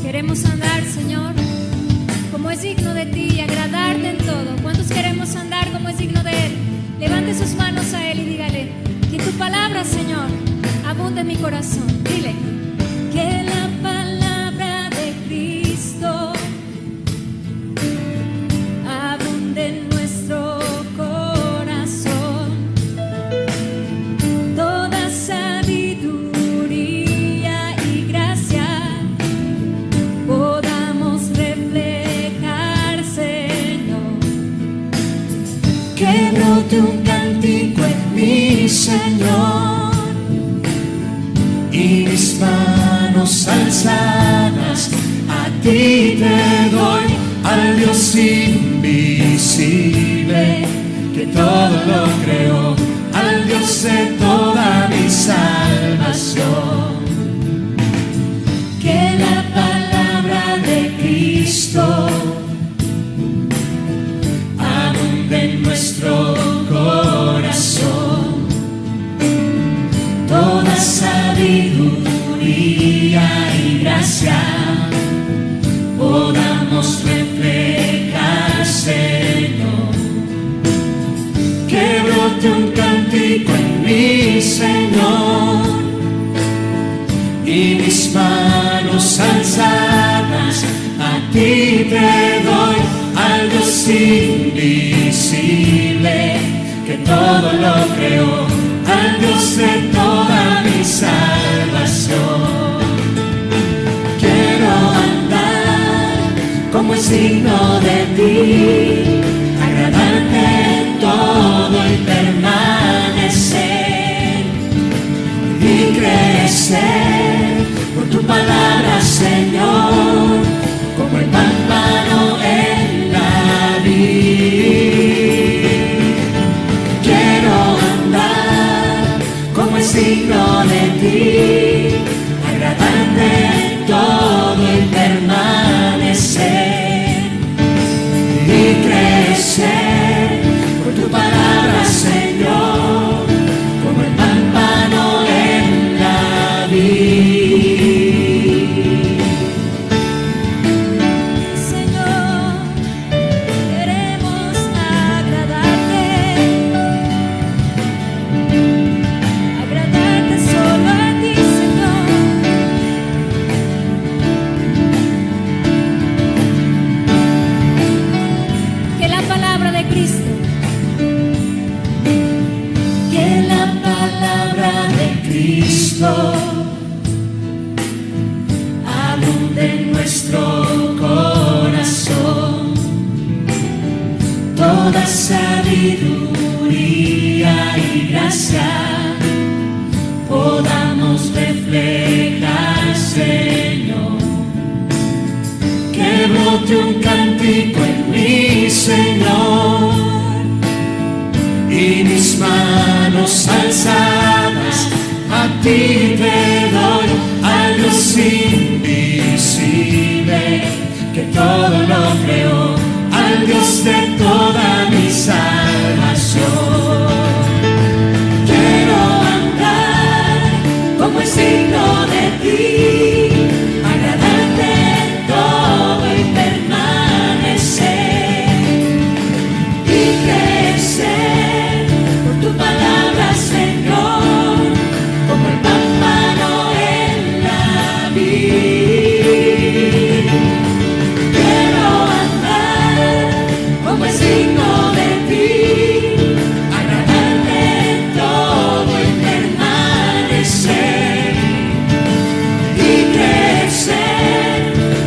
Queremos andar, Señor, como es digno de ti y agradarte en todo. ¿Cuántos queremos andar como es digno de Él? Levante sus manos a Él y dígale: que tu palabra, Señor, abunde en mi corazón. Dile: que la palabra de Cristo abunde en nuestro corazón. Toda sabiduría y gracia podamos reflejar, Señor. Que brote un cántico en mí, Señor, y mis manos alzadas a ti te doy, al Dios invisible que todo lo creó, al Dios de toda mi salvación. Que la palabra de Cristo abunde en nuestro corazón. Toda sabiduría y gracia podamos reflejar, Señor. Que brote un cántico en mí, Señor, y mis manos alzadas a ti te doy, al Dios invisible que todo lo creó, al Dios de toda mi salvación. Quiero andar como es digno de ti, agradarte en todo y permanecer y crecer por tu palabra, Señor, como el pámpano en la vid. Quiero andar como es digno de ti, agradarte en todo y permanecer y crecer por tu palabra, Señor, como el pámpano en la vid. Señor, queremos agradarte solo a ti, Señor. Que la palabra de Cristo, Que la palabra de Cristo abunde en nuestro corazón. Toda sabiduría y gracia podamos reflejar, Señor. Que brote un cántico en mí, Señor, y mis manos alzadas a ti te doy, al Dios invisible que todo lo creó, al Dios de toda mi salvación. Quiero andar como es digno de ti, agradarte en todo y permanecer y crecer por tu palabra, Señor, como el pámpano en la vid. Quiero andar como es digno de ti, agradarte en todo y permanecer y crecer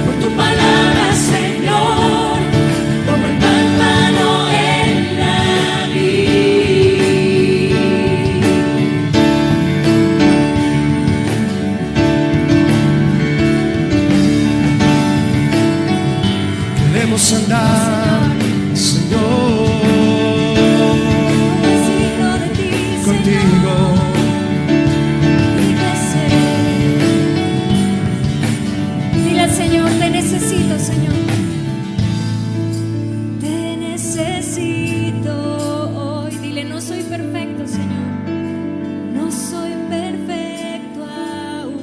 por tu palabra, Señor, como el pámpano en la vid. Queremos andar, Señor, es digno de ti, contigo. Señor. Dile al Señor: te necesito, Señor. Te necesito hoy. Dile: no soy perfecto, Señor. No soy perfecto aún.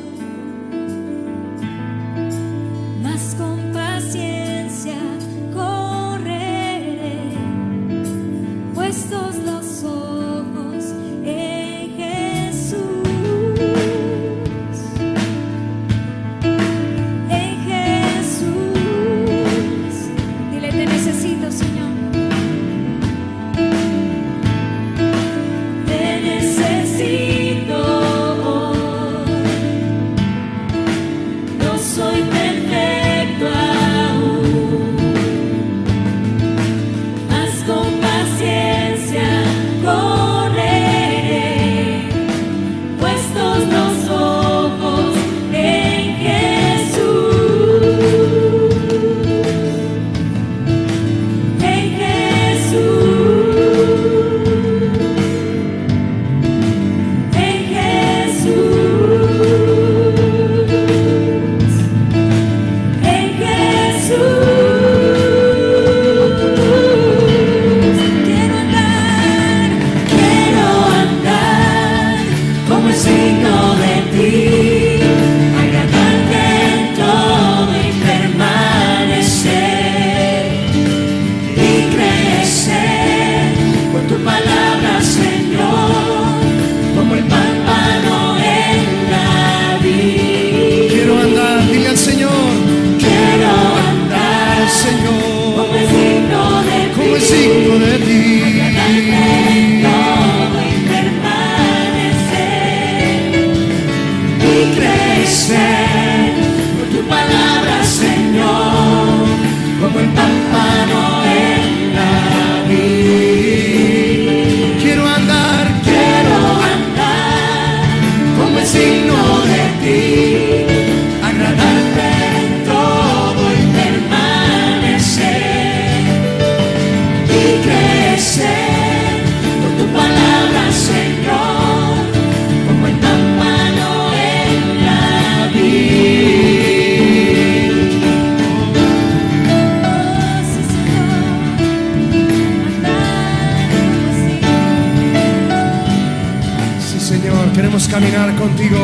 contigo.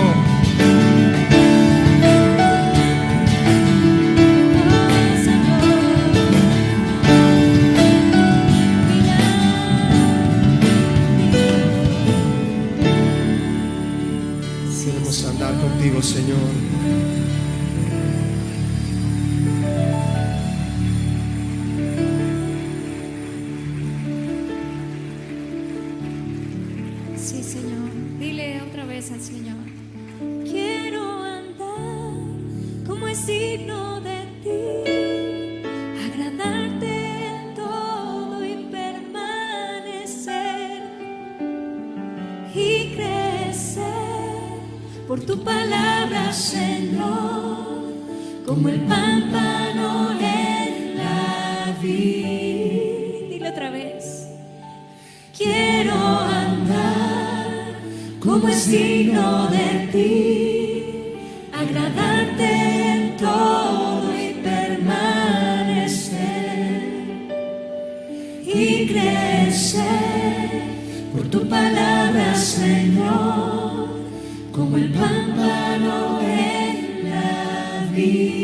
Queremos andar contigo, Señor. Sí, Señor. Dile otra vez al Señor. Quiero andar como es digno de ti, agradarte en todo y permanecer y crecer por tu palabra, Señor, como el pámpano en la vid. Dile otra vez. Quiero andar como es digno de ti, agradarte en todo y permanecer y crecer por tu palabra, Señor, como el pámpano en la vid.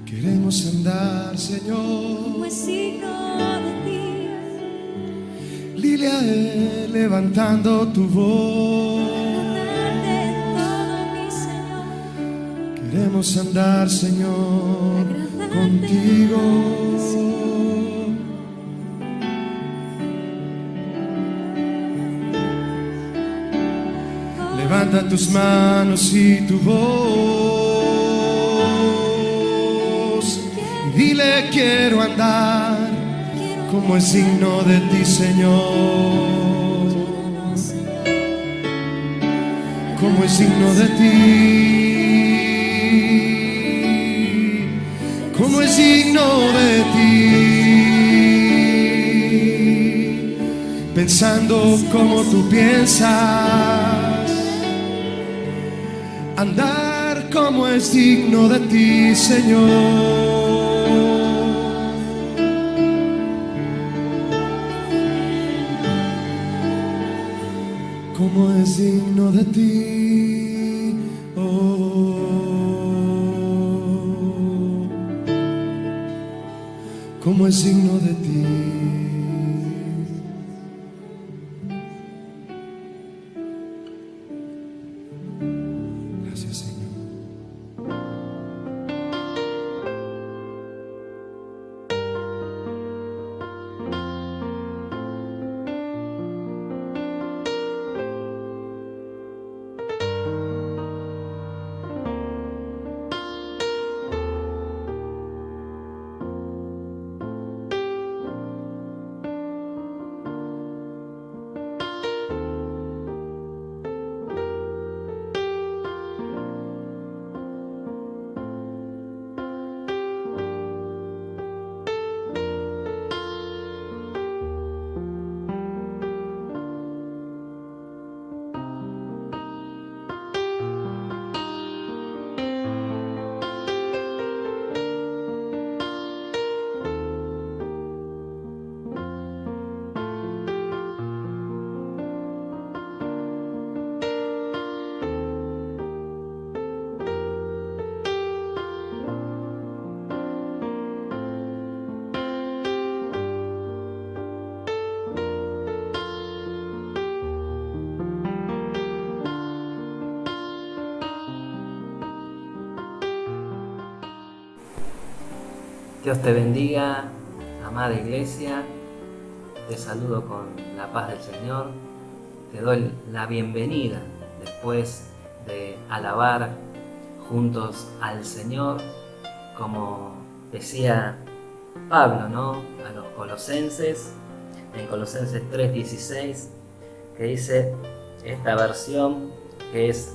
Queremos andar, Señor, como es digno de ti. Dile a Él levantando tu voz. Agradarte en todo, mi Señor. Queremos andar, Señor, Agradarte, contigo. Levanta tus manos y tu voz. Dile, quiero andar como es digno de ti, Señor. Como es digno de ti. Como es digno de ti. Pensando como tú piensas. Andar como es digno de ti, Señor. Como es digno de ti, oh. Como es digno de ti. Gracias, Señor. Dios te bendiga, amada iglesia. Te saludo con la paz del Señor. Te doy la bienvenida después de alabar juntos al Señor, como decía Pablo, ¿no?, a los colosenses, en Colosenses 3:16, que dice esta versión, que es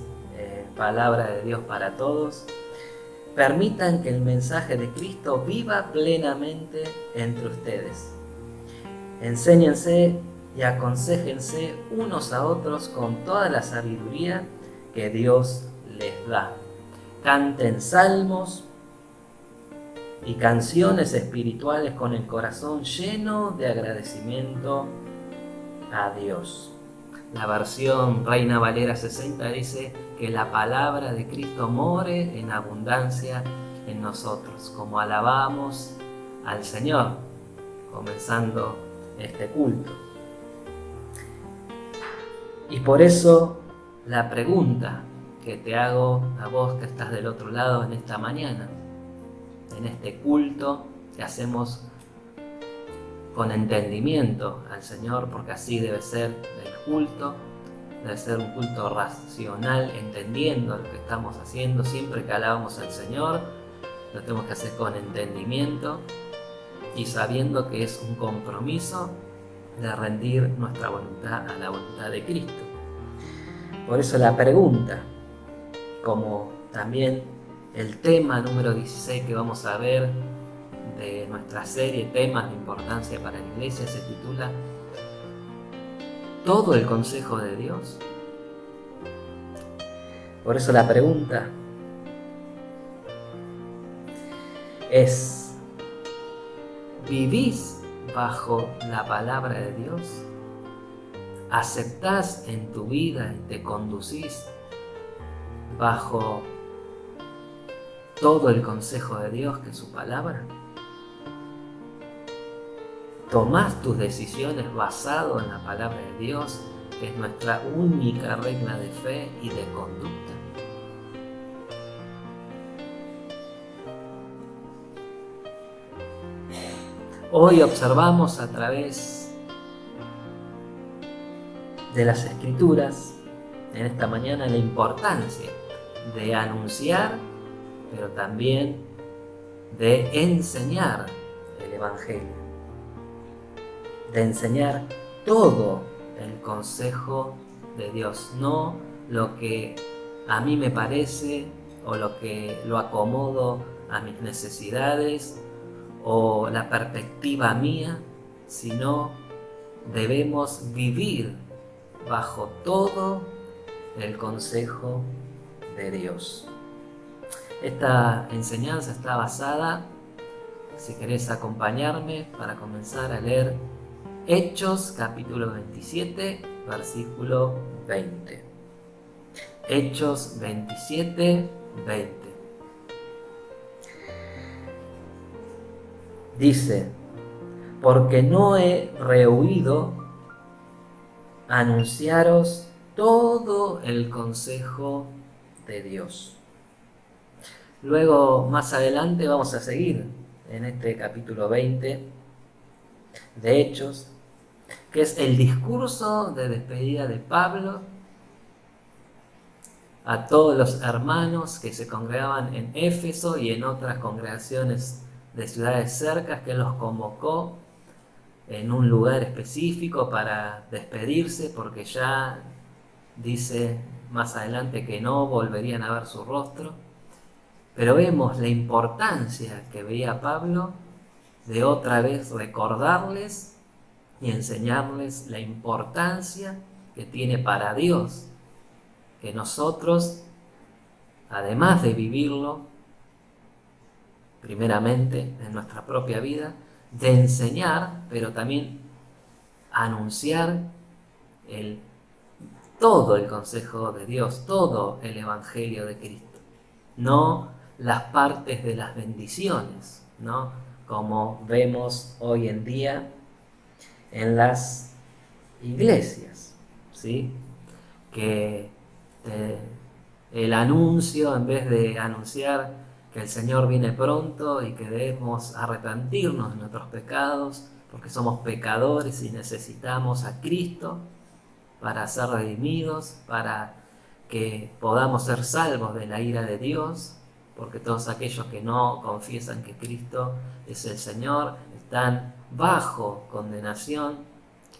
palabra de Dios para todos: permitan que el mensaje de Cristo viva plenamente entre ustedes. Enséñense y aconséjense unos a otros con toda la sabiduría que Dios les da. Canten salmos y canciones espirituales con el corazón lleno de agradecimiento a Dios. La versión Reina Valera 60 dice que la palabra de Cristo more en abundancia en nosotros, como alabamos al Señor, comenzando este culto. Y por eso la pregunta que te hago a vos que estás del otro lado en esta mañana, en este culto que hacemos con entendimiento al Señor, porque así debe ser el culto, debe ser un culto racional, entendiendo lo que estamos haciendo. Siempre que alabamos al Señor, lo tenemos que hacer con entendimiento y sabiendo que es un compromiso de rendir nuestra voluntad a la voluntad de Cristo. Por eso la pregunta, como también el tema número 16 que vamos a ver de nuestra serie Temas de Importancia para la Iglesia, se titula ¿Todo el consejo de Dios? Por eso la pregunta es: ¿vivís bajo la palabra de Dios? ¿Aceptás en tu vida y te conducís bajo todo el consejo de Dios, que es su palabra? ¿Tomás tus decisiones basado en la palabra de Dios, que es nuestra única regla de fe y de conducta? Hoy observamos a través de las Escrituras, en esta mañana, la importancia de anunciar, pero también de enseñar el Evangelio, de enseñar todo el consejo de Dios, no lo que a mí me parece o lo que lo acomodo a mis necesidades o la perspectiva mía, sino debemos vivir bajo todo el consejo de Dios. Esta enseñanza está basada, si querés acompañarme para comenzar a leer Hechos capítulo 27, versículo 20. Hechos 27, 20. Dice: porque no he rehuido anunciaros todo el consejo de Dios. Luego, más adelante, vamos a seguir en este capítulo 20 de Hechos, que es el discurso de despedida de Pablo a todos los hermanos que se congregaban en Éfeso y en otras congregaciones de ciudades cercas, que los convocó en un lugar específico para despedirse, porque ya dice más adelante que no volverían a ver su rostro. Pero vemos la importancia que veía Pablo de otra vez recordarles y enseñarles la importancia que tiene para Dios que nosotros, además de vivirlo primeramente en nuestra propia vida, de enseñar, pero también anunciar todo el consejo de Dios, todo el Evangelio de Cristo, no las partes de las bendiciones, ¿no? Como vemos hoy en día en las iglesias, ¿sí? Que el anuncio, en vez de anunciar que el Señor viene pronto y que debemos arrepentirnos de nuestros pecados, porque somos pecadores y necesitamos a Cristo para ser redimidos, para que podamos ser salvos de la ira de Dios, porque todos aquellos que no confiesan que Cristo es el Señor están bajo condenación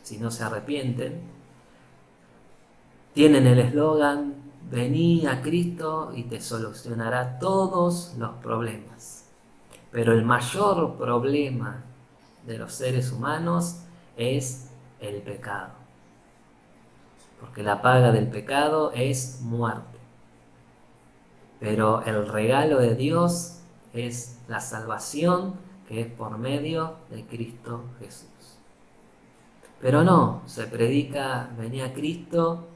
si no se arrepienten. Tienen el eslogan: vení a Cristo y te solucionará todos los problemas. Pero el mayor problema de los seres humanos es el pecado, porque la paga del pecado es muerte. Pero el regalo de Dios es la salvación que es por medio de Cristo Jesús. Pero no, se predica, vení a Cristo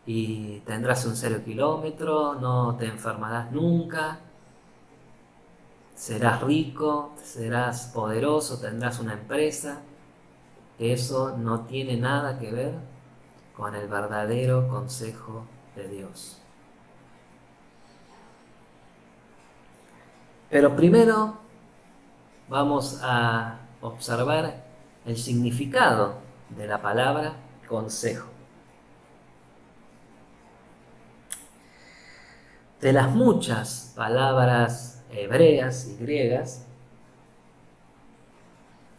y tendrás un 0 kilómetro, no te enfermarás nunca, serás rico, serás poderoso, tendrás una empresa. Eso no tiene nada que ver con el verdadero consejo de Dios. Pero primero vamos a observar el significado de la palabra consejo. De las muchas palabras hebreas y griegas,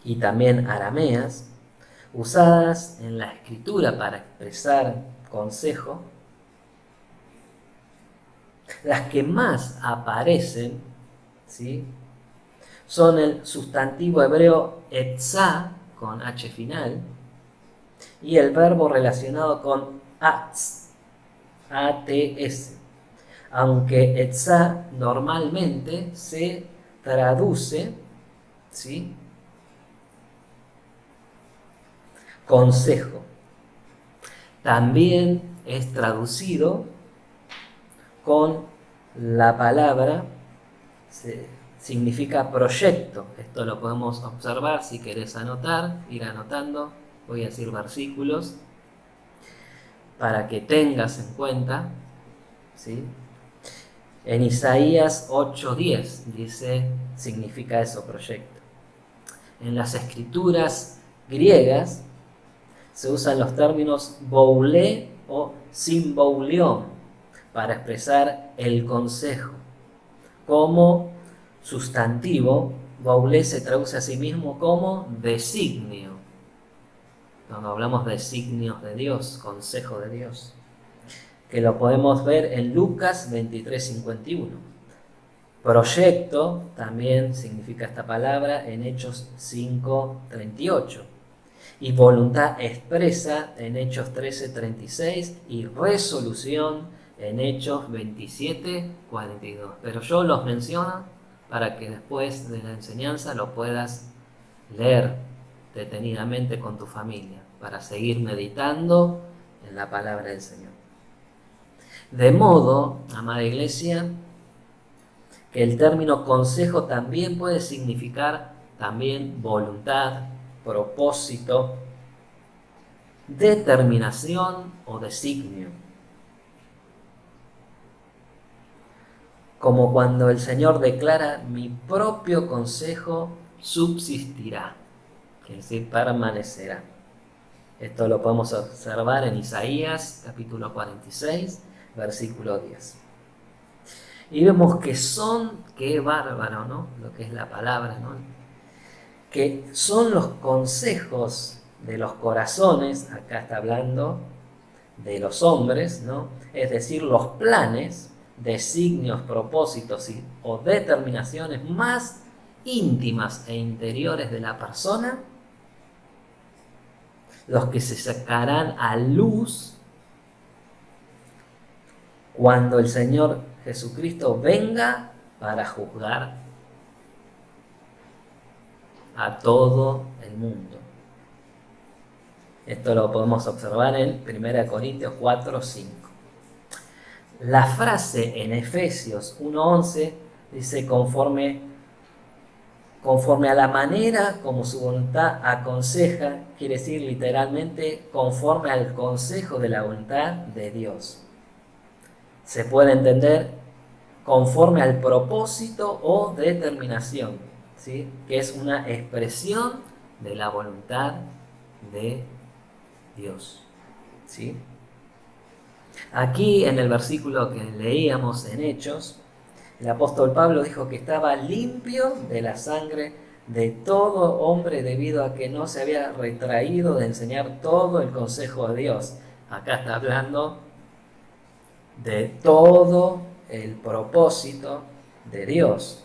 y también arameas, usadas en la escritura para expresar consejo, las que más aparecen, ¿sí?, son el sustantivo hebreo etzá, con H final, y el verbo relacionado con atz, A-T-S, aunque etzá normalmente se traduce, ¿sí?, consejo. También es traducido con la palabra, significa proyecto. Esto lo podemos observar si querés anotar, ir anotando. Voy a decir versículos para que tengas en cuenta, ¿sí? En Isaías 8:10 dice, significa eso, proyecto. En las escrituras griegas se usan los términos boulé o symboulion para expresar el consejo. Como sustantivo, boulé se traduce a sí mismo como designio. Cuando hablamos de designios de Dios, consejo de Dios, que lo podemos ver en Lucas 23:51. Proyecto también significa esta palabra en Hechos 5:38. Y voluntad expresa en Hechos 13:36 y resolución en Hechos 27:42. Pero yo los menciono para que después de la enseñanza lo puedas leer detenidamente con tu familia, para seguir meditando en la palabra del Señor. De modo, amada iglesia, que el término consejo también puede significar también voluntad, propósito, determinación o designio. Como cuando el Señor declara, mi propio consejo subsistirá, es decir, permanecerá. Esto lo podemos observar en Isaías capítulo 46, versículo 10. Y vemos que qué bárbaro, ¿no?, lo que es la palabra, ¿no?, que son los consejos de los corazones, acá está hablando de los hombres, ¿no?, es decir, los planes, designios, propósitos o determinaciones más íntimas e interiores de la persona, los que se sacarán a luz cuando el Señor Jesucristo venga para juzgar a todo el mundo. Esto lo podemos observar en 1 Corintios 4:5. La frase en Efesios 1:11 dice conforme a la manera como su voluntad aconseja, quiere decir literalmente conforme al consejo de la voluntad de Dios. Se puede entender conforme al propósito o determinación, ¿sí?, que es una expresión de la voluntad de Dios, ¿sí? Aquí en el versículo que leíamos en Hechos, el apóstol Pablo dijo que estaba limpio de la sangre de todo hombre debido a que no se había retraído de enseñar todo el consejo de Dios. Acá está hablando de todo el propósito de Dios.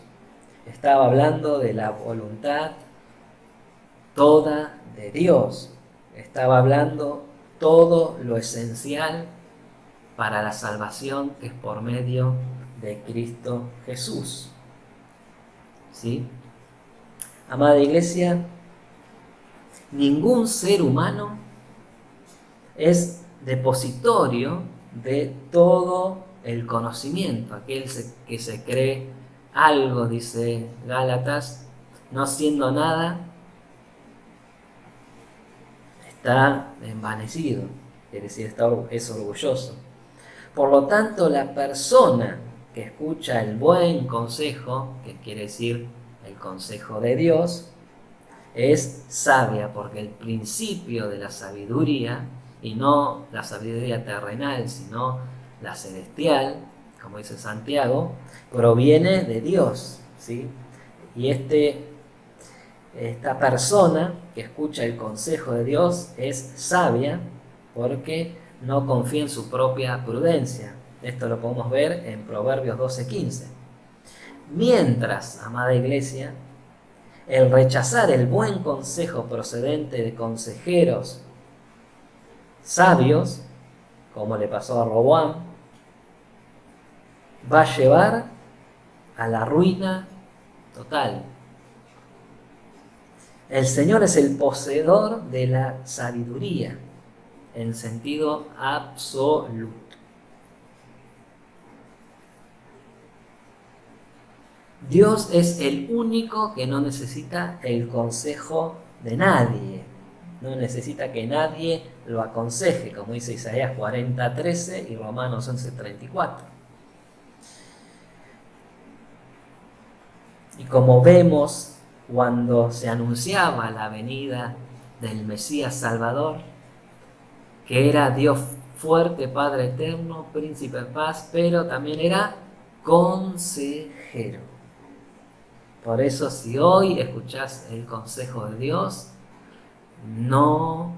Estaba hablando de la voluntad toda de Dios. Estaba hablando todo lo esencial para la salvación que es por medio de Cristo Jesús. ¿sí? Amada iglesia, ningún ser humano es depositorio de todo el conocimiento. Aquel que se cree algo, dice Gálatas, no siendo nada, está envanecido, quiere decir, es orgulloso. Por lo tanto, la persona que escucha el buen consejo, que quiere decir el consejo de Dios, es sabia, porque el principio de la sabiduría, y no la sabiduría terrenal, sino la celestial, como dice Santiago, proviene de Dios, ¿sí? Y esta persona que escucha el consejo de Dios es sabia porque no confía en su propia prudencia. Esto lo podemos ver en Proverbios 12:15. Mientras, amada iglesia, el rechazar el buen consejo procedente de consejeros sabios, como le pasó a Roboam, va a llevar a la ruina total. El Señor es el poseedor de la sabiduría en sentido absoluto. Dios es el único que no necesita el consejo de nadie. No necesita que nadie lo aconseje, como dice Isaías 40:13 y Romanos 11:34. Y como vemos cuando se anunciaba la venida del Mesías Salvador, que era Dios fuerte, Padre eterno, príncipe de paz, pero también era consejero. Por eso, si hoy escuchás el consejo de Dios, no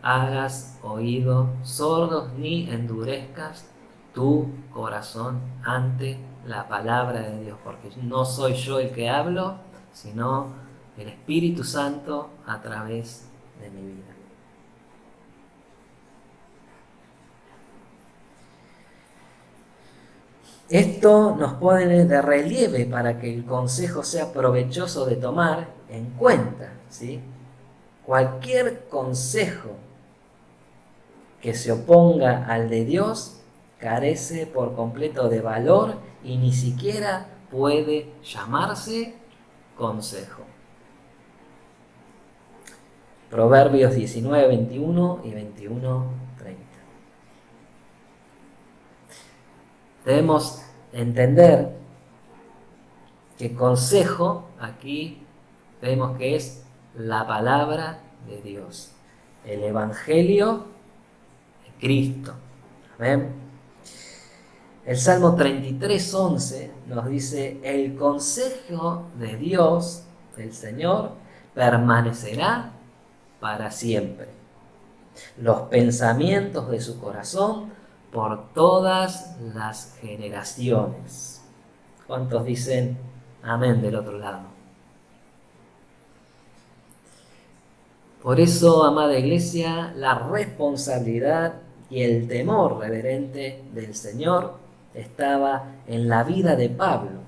hagas oídos sordos ni endurezcas tu corazón ante la palabra de Dios, porque no soy yo el que hablo, sino el Espíritu Santo a través de mi vida. Esto nos pone de relieve para que el consejo sea provechoso de tomar en cuenta, ¿sí? Cualquier consejo que se oponga al de Dios carece por completo de valor y ni siquiera puede llamarse consejo. Proverbios 19:21 y 21:30. Debemos entender que consejo aquí vemos que es la palabra de Dios, el Evangelio de Cristo. ¿Ven? El Salmo 33:11 nos dice: el consejo de Dios, el Señor, permanecerá para siempre. Los pensamientos de su corazón por todas las generaciones. ¿Cuántos dicen amén del otro lado? Por eso, amada iglesia, la responsabilidad y el temor reverente del Señor estaba en la vida de Pablo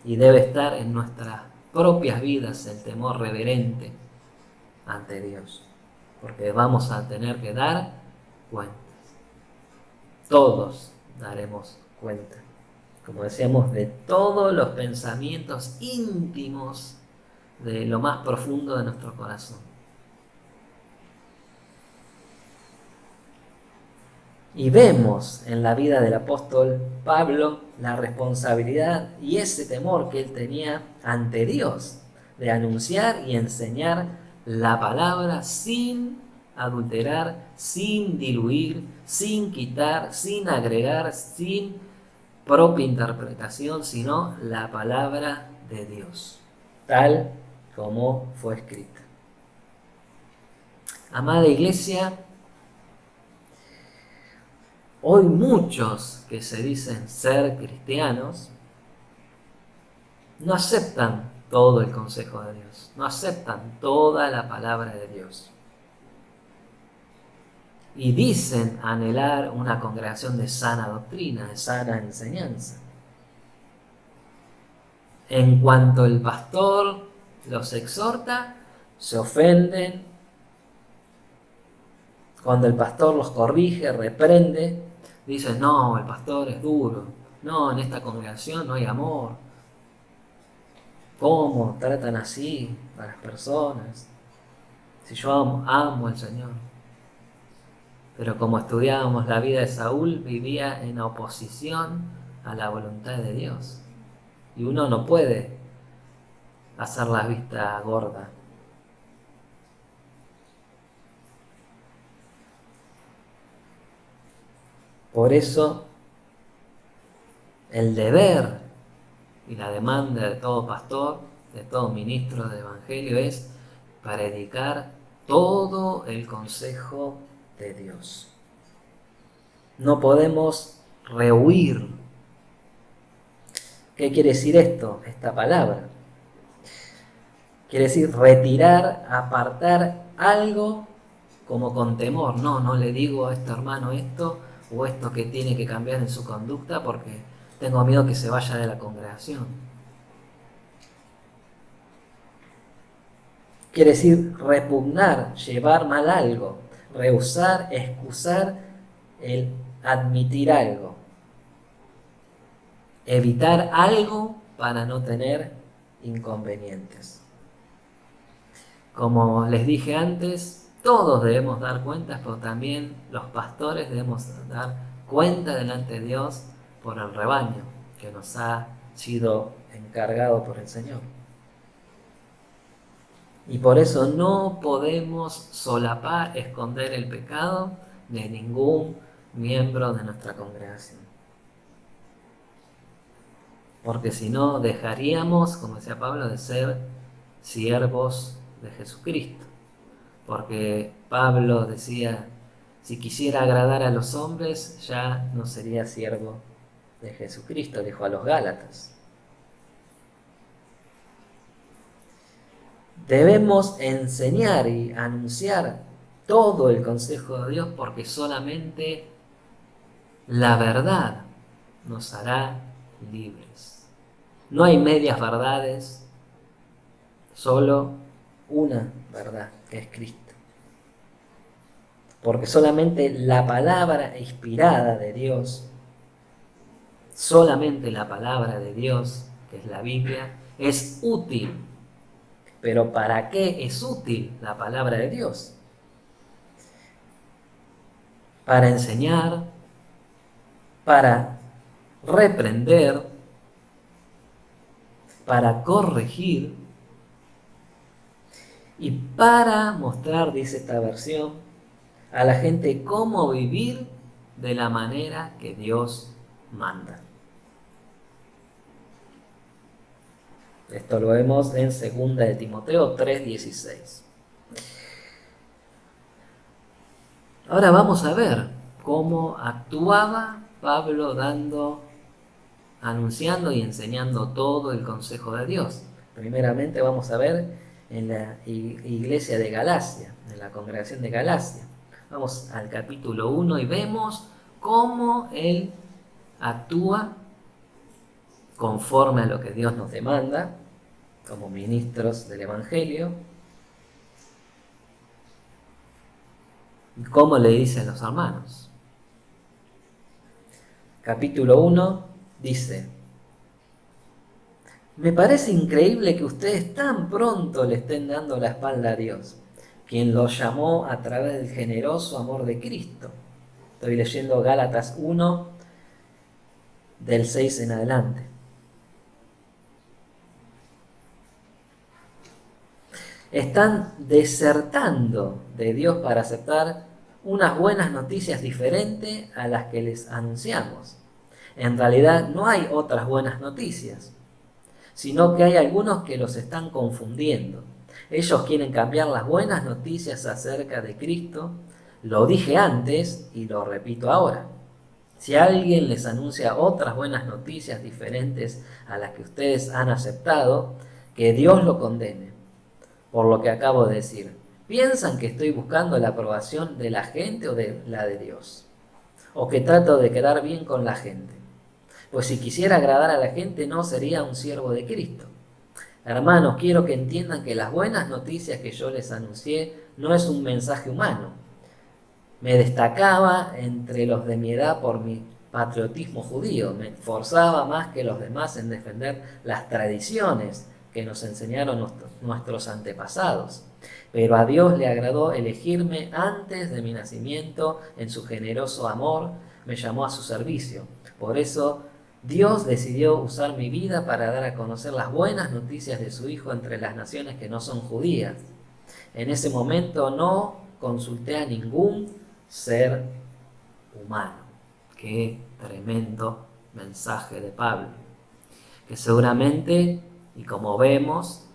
y debe estar en nuestras propias vidas el temor reverente ante Dios, porque vamos a tener que dar cuenta. Todos daremos cuenta, como decíamos, de todos los pensamientos íntimos de lo más profundo de nuestro corazón. Y vemos en la vida del apóstol Pablo la responsabilidad y ese temor que él tenía ante Dios de anunciar y enseñar la palabra sin adulterar, sin diluir, sin quitar, sin agregar, sin propia interpretación, sino la palabra de Dios, tal como fue escrita. Amada iglesia, hoy muchos que se dicen ser cristianos no aceptan todo el consejo de Dios, no aceptan toda la palabra de Dios. Y dicen anhelar una congregación de sana doctrina, de sana enseñanza. en cuanto el pastor los exhorta, se ofenden. Cuando el pastor los corrige, reprende, dicen, no, el pastor es duro, no, en esta congregación no hay amor. ¿Cómo tratan así a las personas? Si yo amo al Señor. Pero como estudiábamos la vida de Saúl, vivía en oposición a la voluntad de Dios. Y uno no puede hacer la vista gorda. Por eso, el deber y la demanda de todo pastor, de todo ministro del Evangelio es predicar todo el consejo de Dios. No podemos rehuir. ¿Qué quiere decir esto? Esta palabra. Quiere decir retirar, apartar algo como con temor. No le digo a este hermano esto o esto que tiene que cambiar en su conducta porque tengo miedo que se vaya de la congregación. Quiere decir repugnar, llevar mal algo, rehusar, excusar el admitir algo, evitar algo para no tener inconvenientes. Como les dije antes, todos debemos dar cuentas, pero también los pastores debemos dar cuenta delante de Dios por el rebaño que nos ha sido encargado por el Señor. Y por eso no podemos solapar, esconder el pecado de ningún miembro de nuestra congregación. Porque si no, dejaríamos, como decía Pablo, de ser siervos de Jesucristo. Porque Pablo decía, si quisiera agradar a los hombres, ya no sería siervo de Jesucristo, dijo a los Gálatas. Debemos enseñar y anunciar todo el consejo de Dios porque solamente la verdad nos hará libres. No hay medias verdades, solo una verdad, que es Cristo. Porque solamente la palabra inspirada de Dios, solamente la palabra de Dios, que es la Biblia, es útil. Pero ¿para qué es útil la palabra de Dios? Para enseñar, para reprender, para corregir y para mostrar, dice esta versión, a la gente cómo vivir de la manera que Dios manda. Esto lo vemos en 2 de Timoteo 3:16. Ahora vamos a ver cómo actuaba Pablo anunciando y enseñando todo el consejo de Dios. Primeramente vamos a ver en la iglesia de Galacia, en la congregación de Galacia. Vamos al capítulo 1 y vemos cómo él actúa conforme a lo que Dios nos demanda, como ministros del Evangelio, y cómo le dice a los hermanos. Capítulo 1 dice: me parece increíble que ustedes tan pronto le estén dando la espalda a Dios, quien los llamó a través del generoso amor de Cristo. Estoy leyendo Gálatas 1, del 6 en adelante. Están desertando de Dios para aceptar unas buenas noticias diferentes a las que les anunciamos. En realidad no hay otras buenas noticias, sino que hay algunos que los están confundiendo. Ellos quieren cambiar las buenas noticias acerca de Cristo. Lo dije antes y lo repito ahora. Si alguien les anuncia otras buenas noticias diferentes a las que ustedes han aceptado, que Dios lo condene, por lo que acabo de decir. ¿Piensan que estoy buscando la aprobación de la gente o de la de Dios? ¿O que trato de quedar bien con la gente? pues si quisiera agradar a la gente no sería un siervo de Cristo. Hermanos, quiero que entiendan que las buenas noticias que yo les anuncié no es un mensaje humano. Me destacaba entre los de mi edad por mi patriotismo judío, me esforzaba más que los demás en defender las tradiciones que nos enseñaron nuestros antepasados. Pero a Dios le agradó elegirme antes de mi nacimiento, en su generoso amor me llamó a su servicio. Por eso Dios decidió usar mi vida para dar a conocer las buenas noticias de su Hijo entre las naciones que no son judías. En ese momento no consulté a ningún ser humano. Qué tremendo mensaje de Pablo, que seguramente, y como vemos,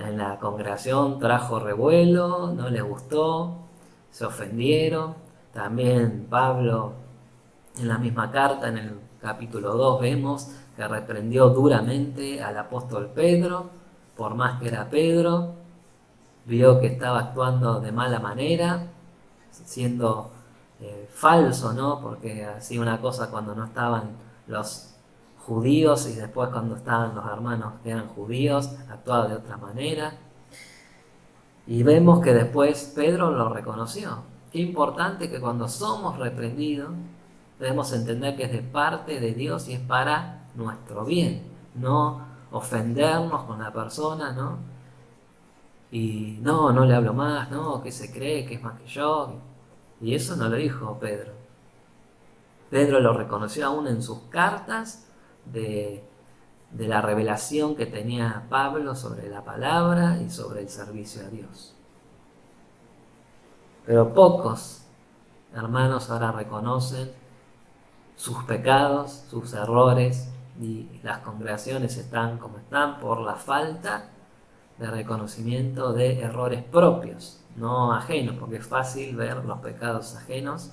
en la congregación trajo revuelo, no les gustó, se ofendieron. También Pablo, en la misma carta, en el capítulo 2, vemos que reprendió duramente al apóstol Pedro, por más que era Pedro, vio que estaba actuando de mala manera, siendo falso, ¿no? Porque hacía una cosa cuando no estaban los judíos y después cuando estaban los hermanos que eran judíos, actuaba de otra manera. Y vemos que después Pedro lo reconoció. Qué importante que cuando somos reprendidos debemos entender que es de parte de Dios y es para nuestro bien, no ofendernos con la persona, ¿no? Y no le hablo más, no, que se cree que es más que yo. Y eso no lo dijo Pedro. Pedro lo reconoció aún en sus cartas de la revelación que tenía Pablo sobre la palabra y sobre el servicio a Dios. Pero pocos hermanos ahora reconocen sus pecados, sus errores, y las congregaciones están como están por la falta de reconocimiento de errores propios, no ajenos, porque es fácil ver los pecados ajenos,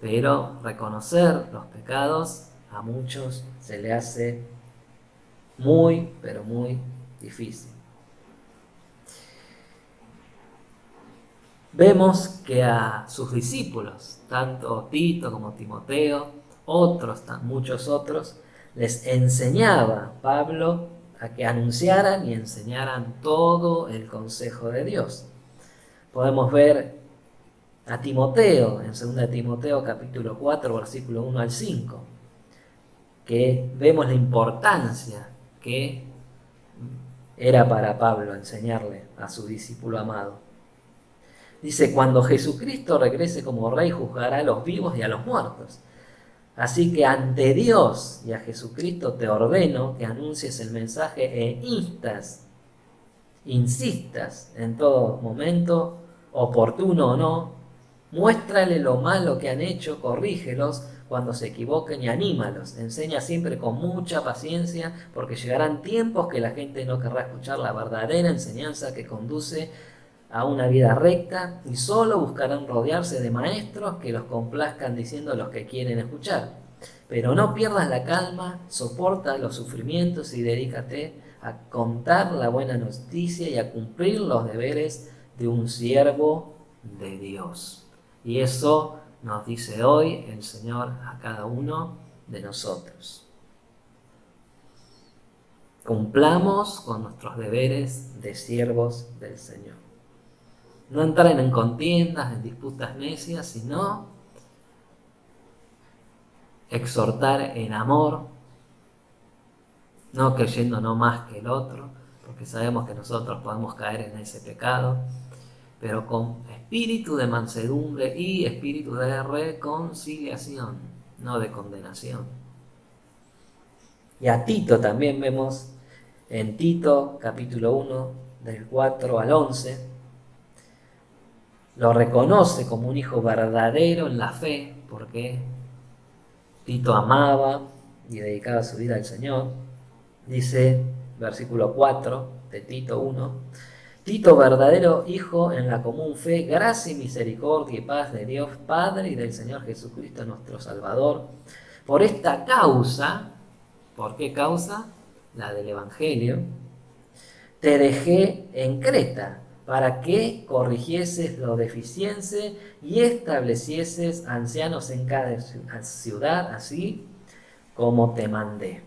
pero reconocer los pecados a muchos se le hace muy, pero muy difícil. Vemos que a sus discípulos, tanto Tito como Timoteo, muchos otros, les enseñaba Pablo a que anunciaran y enseñaran todo el consejo de Dios. Podemos ver a Timoteo en 2 Timoteo capítulo 4, versículo 1 al 5, que vemos la importancia que era para Pablo enseñarle a su discípulo amado. Dice: cuando Jesucristo regrese como Rey, juzgará a los vivos y a los muertos. Así que ante Dios y a Jesucristo te ordeno que anuncies el mensaje e insistas en todo momento, oportuno o no, muéstrale lo malo que han hecho, corrígelos cuando se equivoquen y anímalos. Enseña siempre con mucha paciencia, porque llegarán tiempos que la gente no querrá escuchar la verdadera enseñanza que conduce a una vida recta, y solo buscarán rodearse de maestros que los complazcan diciendo lo que quieren escuchar. Pero no pierdas la calma, soporta los sufrimientos y dedícate a contar la buena noticia y a cumplir los deberes de un siervo de Dios. Y eso nos dice hoy el Señor a cada uno de nosotros. Cumplamos con nuestros deberes de siervos del Señor. No entrar en contiendas, en disputas necias, sino exhortar en amor, no creyendo no más que el otro, porque sabemos que nosotros podemos caer en ese pecado, pero con espíritu de mansedumbre y espíritu de reconciliación, no de condenación. Y a Tito también vemos en Tito capítulo 1, del 4 al 11, lo reconoce como un hijo verdadero en la fe, porque Tito amaba y dedicaba su vida al Señor. Dice, versículo 4 de Tito 1, Tito, verdadero hijo en la común fe, gracia y misericordia y paz de Dios Padre y del Señor Jesucristo nuestro Salvador. Por esta causa, ¿por qué causa? La del Evangelio, te dejé en Creta, para que corrigieses lo deficiente y establecieses ancianos en cada ciudad. Así como te mandé.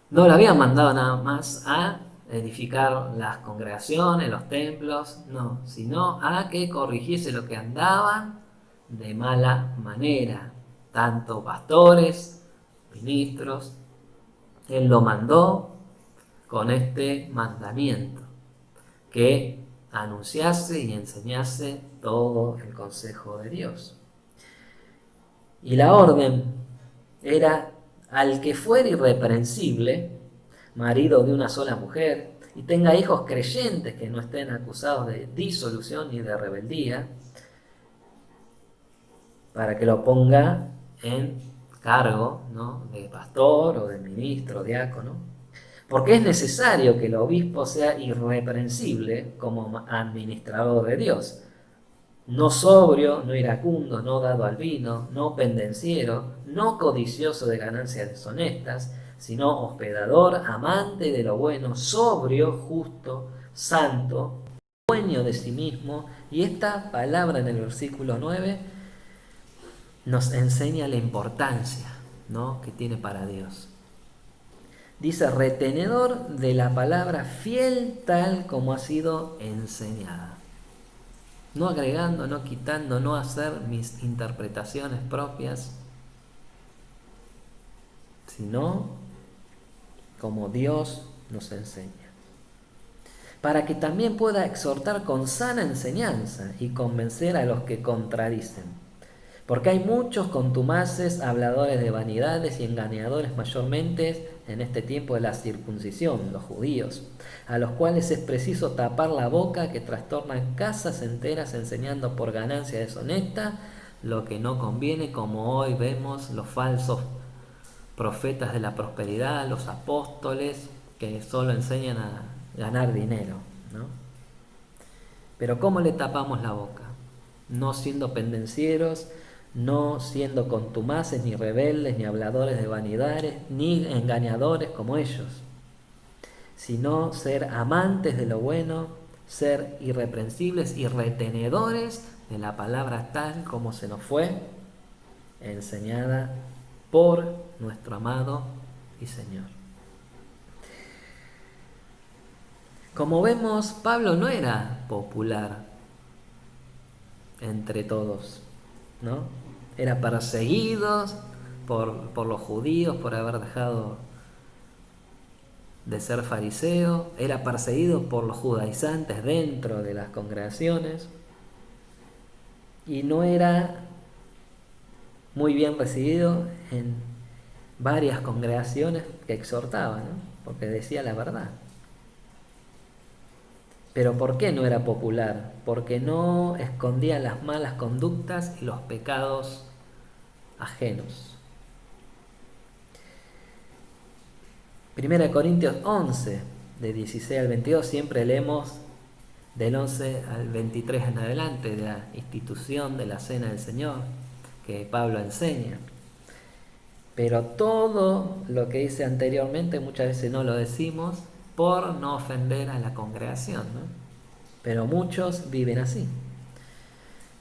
No lo habían mandado nada más a edificar las congregaciones, los templos, no, sino a que corrigiese lo que andaban de mala manera, tanto pastores, ministros. Él lo mandó con este mandamiento, que anunciase y enseñase todo el consejo de Dios. Y la orden era al que fuera irreprensible, marido de una sola mujer, y tenga hijos creyentes que no estén acusados de disolución ni de rebeldía, para que lo ponga en cargo, ¿no?, de pastor o de ministro, diácono, porque es necesario que el obispo sea irreprensible como administrador de Dios, no sobrio, no iracundo, no dado al vino, no pendenciero, no codicioso de ganancias deshonestas, sino hospedador, amante de lo bueno, sobrio, justo, santo, dueño de sí mismo. Y esta palabra en el versículo 9 nos enseña la importancia, ¿no?, que tiene para Dios. Dice, retenedor de la palabra, fiel tal como ha sido enseñada. No agregando, no quitando, no hacer mis interpretaciones propias, sino como Dios nos enseña. Para que también pueda exhortar con sana enseñanza y convencer a los que contradicen. Porque hay muchos contumaces, habladores de vanidades y engañadores, mayormente en este tiempo de la circuncisión, los judíos, a los cuales es preciso tapar la boca, que trastornan casas enteras enseñando por ganancia deshonesta lo que no conviene, como hoy vemos los falsos profetas de la prosperidad, los apóstoles, que solo enseñan a ganar dinero, ¿no? Pero ¿cómo le tapamos la boca? No siendo pendencieros, no siendo contumaces, ni rebeldes, ni habladores de vanidades, ni engañadores como ellos, sino ser amantes de lo bueno, ser irreprensibles y retenedores de la palabra tal como se nos fue enseñada por nuestro amado y Señor. Como vemos, Pablo no era popular entre todos, ¿no? Era perseguido por los judíos por haber dejado de ser fariseo, era perseguido por los judaizantes dentro de las congregaciones y no era muy bien recibido en varias congregaciones que exhortaban, ¿no?, porque decía la verdad. Pero ¿por qué no era popular? Porque no escondía las malas conductas y los pecados ajenos. 1 Corintios 11, de 16 al 22, siempre leemos del 11 al 23 en adelante, de la institución de la Cena del Señor, que Pablo enseña. Pero todo lo que dice anteriormente muchas veces no lo decimos por no ofender a la congregación, ¿no? Pero muchos viven así.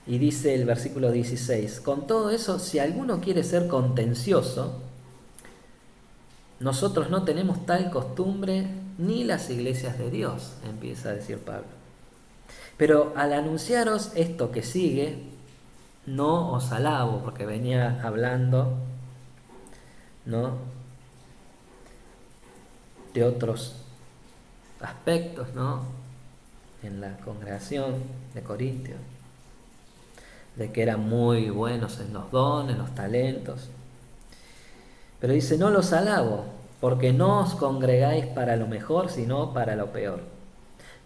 Y dice el versículo 16, con todo eso, si alguno quiere ser contencioso, nosotros no tenemos tal costumbre ni las iglesias de Dios, empieza a decir Pablo. Pero al anunciaros esto que sigue, no os alabo, porque venía hablando, ¿no?, de otros aspectos, ¿no?, en la congregación de Corintios, de que eran muy buenos en los dones, en los talentos. Pero dice, no los alabo, porque no os congregáis para lo mejor, sino para lo peor.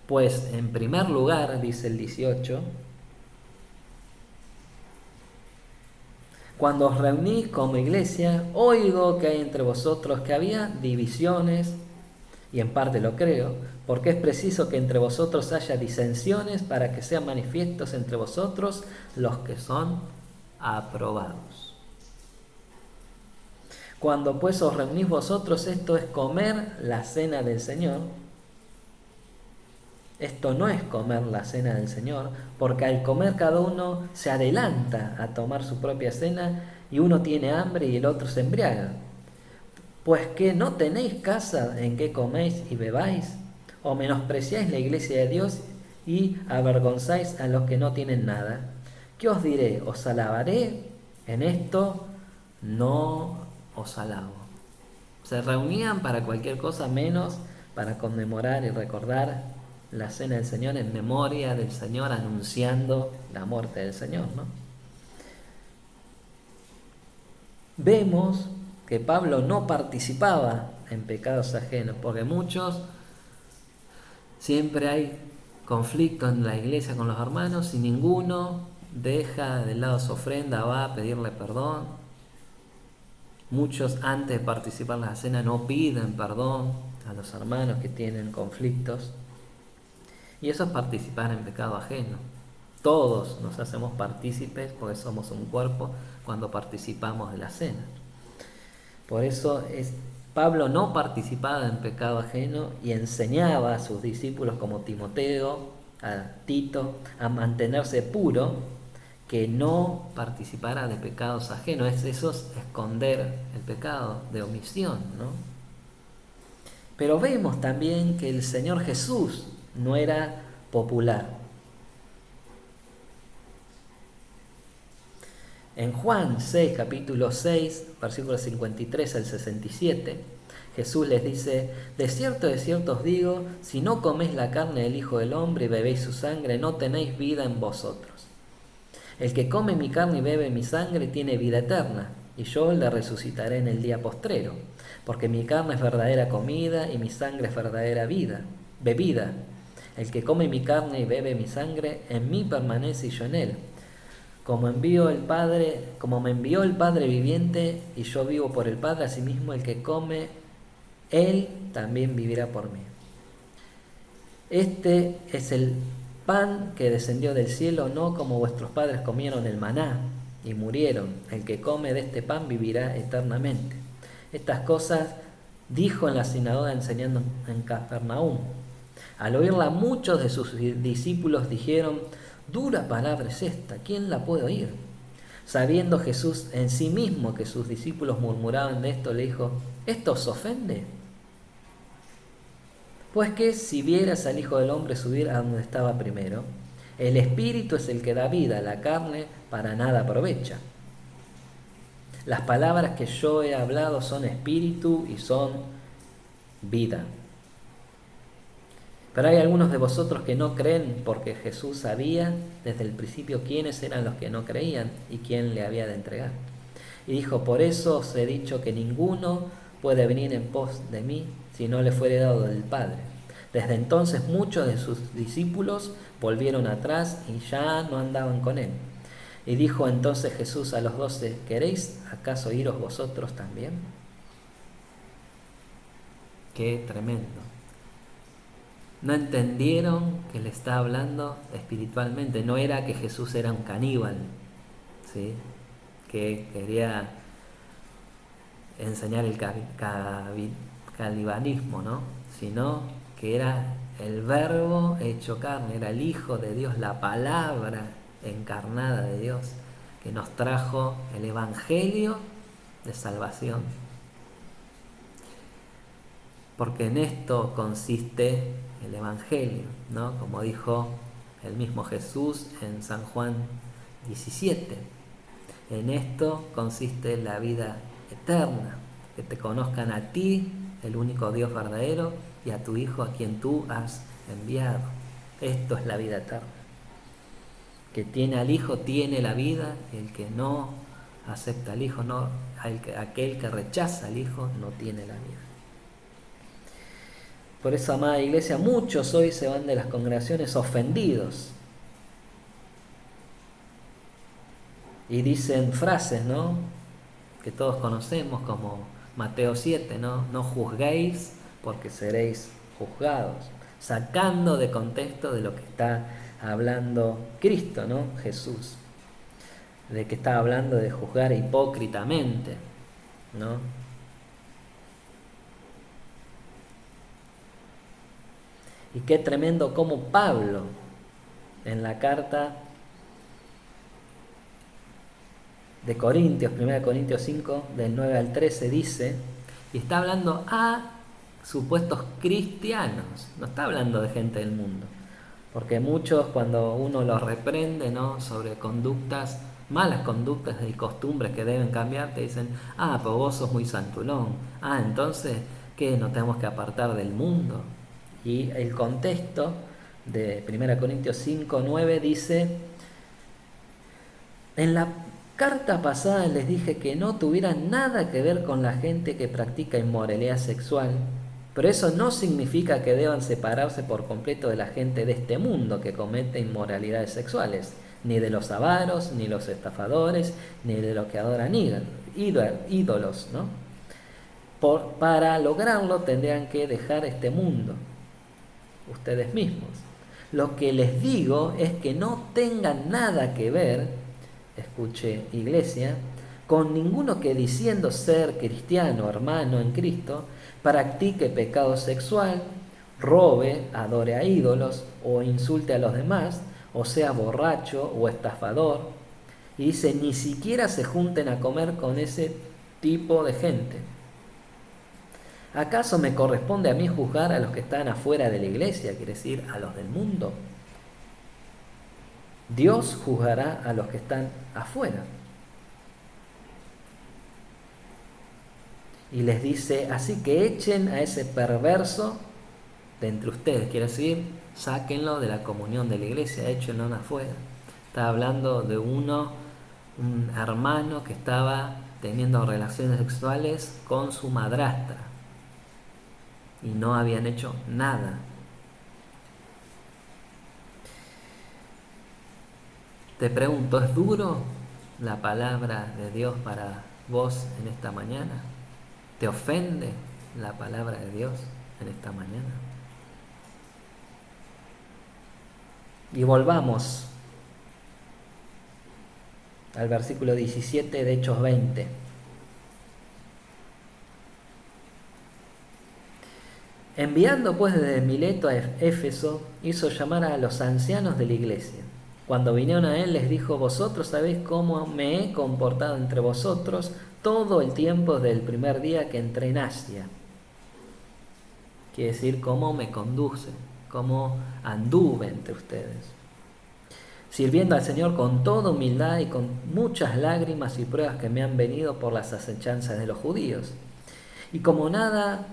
Pues en primer lugar, dice el 18, cuando os reunís como iglesia, oigo que hay entre vosotros que había divisiones, y en parte lo creo, porque es preciso que entre vosotros haya disensiones para que sean manifiestos entre vosotros los que son aprobados. Cuando pues os reunís vosotros, esto es comer la cena del Señor, Esto no es comer la cena del Señor, porque al comer cada uno se adelanta a tomar su propia cena y uno tiene hambre y el otro se embriaga. Pues que no tenéis casa en que coméis y bebáis, o menospreciáis la iglesia de Dios y avergonzáis a los que no tienen nada. ¿Qué os diré? ¿Os alabaré? En esto no os alabo. Se reunían para cualquier cosa menos para conmemorar y recordar la cena del Señor en memoria del Señor, anunciando la muerte del Señor, ¿no? Vemos que Pablo no participaba en pecados ajenos, porque muchos, siempre hay conflicto en la iglesia con los hermanos y ninguno deja de lado su ofrenda, va a pedirle perdón. Muchos antes de participar en la cena no piden perdón a los hermanos que tienen conflictos. Y eso es participar en pecado ajeno. Todos nos hacemos partícipes porque somos un cuerpo cuando participamos de la cena. Por eso Pablo no participaba en pecado ajeno y enseñaba a sus discípulos como Timoteo, a Tito, a mantenerse puro, que no participara de pecados ajenos. Eso es esconder el pecado de omisión, ¿no? Pero vemos también que el Señor Jesús no era popular. En Juan 6, capítulo 6, versículos 53 al 67, Jesús les dice: de cierto os digo, si no coméis la carne del Hijo del Hombre y bebéis su sangre, no tenéis vida en vosotros. El que come mi carne y bebe mi sangre tiene vida eterna, y yo le resucitaré en el día postrero, porque mi carne es verdadera comida y mi sangre es verdadera bebida. El que come mi carne y bebe mi sangre, en mí permanece y yo en él. Como me envió el Padre viviente y yo vivo por el Padre, asimismo el que come, él también vivirá por mí. Este es el pan que descendió del cielo, no como vuestros padres comieron el maná y murieron. El que come de este pan vivirá eternamente. Estas cosas dijo en la sinagoga enseñando en Capernaum. Al oírla, muchos de sus discípulos dijeron: dura palabra es esta, ¿quién la puede oír? Sabiendo Jesús en sí mismo que sus discípulos murmuraban de esto, le dijo: ¿esto os ofende? Pues que si vieras al Hijo del Hombre subir a donde estaba primero, el Espíritu es el que da vida, la carne para nada aprovecha. Las palabras que yo he hablado son espíritu y son vida. Pero hay algunos de vosotros que no creen, porque Jesús sabía desde el principio quiénes eran los que no creían y quién le había de entregar. Y dijo: por eso os he dicho que ninguno puede venir en pos de mí si no le fuere dado del Padre. Desde entonces muchos de sus discípulos volvieron atrás y ya no andaban con él. Y dijo entonces Jesús a los 12: ¿queréis acaso iros vosotros también? Qué tremendo. No entendieron que le está hablando espiritualmente. No era que Jesús era un caníbal, ¿sí?, que quería enseñar el canibalismo, ¿no?, sino que era el Verbo hecho carne, era el Hijo de Dios, la palabra encarnada de Dios, que nos trajo el Evangelio de salvación. Porque en esto consiste el Evangelio, ¿no? Como dijo el mismo Jesús en San Juan 17. En esto consiste la vida eterna, que te conozcan a ti, el único Dios verdadero, y a tu Hijo a quien tú has enviado. Esto es la vida eterna. Que tiene al Hijo tiene la vida, el que no acepta al Hijo, no, aquel que rechaza al Hijo no tiene la vida. Por eso, amada iglesia, muchos hoy se van de las congregaciones ofendidos y dicen frases, ¿no?, que todos conocemos, como Mateo 7, ¿no? No juzguéis porque seréis juzgados, sacando de contexto de lo que está hablando Cristo, ¿no?, Jesús, de que está hablando de juzgar hipócritamente, ¿no? Y qué tremendo como Pablo, en la carta de Corintios, 1 Corintios 5, del 9 al 13, dice, y está hablando a supuestos cristianos, no está hablando de gente del mundo. Porque muchos, cuando uno los reprende, ¿no?, sobre conductas, malas conductas y costumbres que deben cambiar, te dicen, pero vos sos muy santulón, entonces, ¿qué? ¿Nos tenemos que apartar del mundo? Y el contexto de 1 Corintios 5, 9 dice, en la carta pasada les dije que no tuvieran nada que ver con la gente que practica inmoralidad sexual, pero eso no significa que deban separarse por completo de la gente de este mundo que comete inmoralidades sexuales, ni de los avaros, ni los estafadores, ni de los que adoran ídolos, ¿no? Para lograrlo tendrían que dejar este mundo, ustedes mismos. Lo que les digo es que no tengan nada que ver, escuche iglesia, con ninguno que diciendo ser cristiano, hermano en Cristo, practique pecado sexual, robe, adore a ídolos o insulte a los demás, o sea borracho o estafador. Y dice, ni siquiera se junten a comer con ese tipo de gente. ¿Acaso me corresponde a mí juzgar a los que están afuera de la iglesia, quiere decir a los del mundo? Dios juzgará a los que están afuera. Y les dice, así que echen a ese perverso de entre ustedes, quiere decir, sáquenlo de la comunión de la iglesia, échenlo afuera. Está hablando de un hermano que estaba teniendo relaciones sexuales con su madrastra y no habían hecho nada. Te pregunto, ¿es duro la palabra de Dios para vos en esta mañana? ¿Te ofende la palabra de Dios en esta mañana? Y volvamos al versículo 17 de Hechos 20. Enviando pues desde Mileto a Éfeso, hizo llamar a los ancianos de la iglesia. Cuando vinieron a él les dijo, vosotros sabéis cómo me he comportado entre vosotros todo el tiempo desde el primer día que entré en Asia. Quiere decir, cómo me conduje, cómo anduve entre ustedes, sirviendo al Señor con toda humildad y con muchas lágrimas y pruebas que me han venido por las acechanzas de los judíos. Y como nada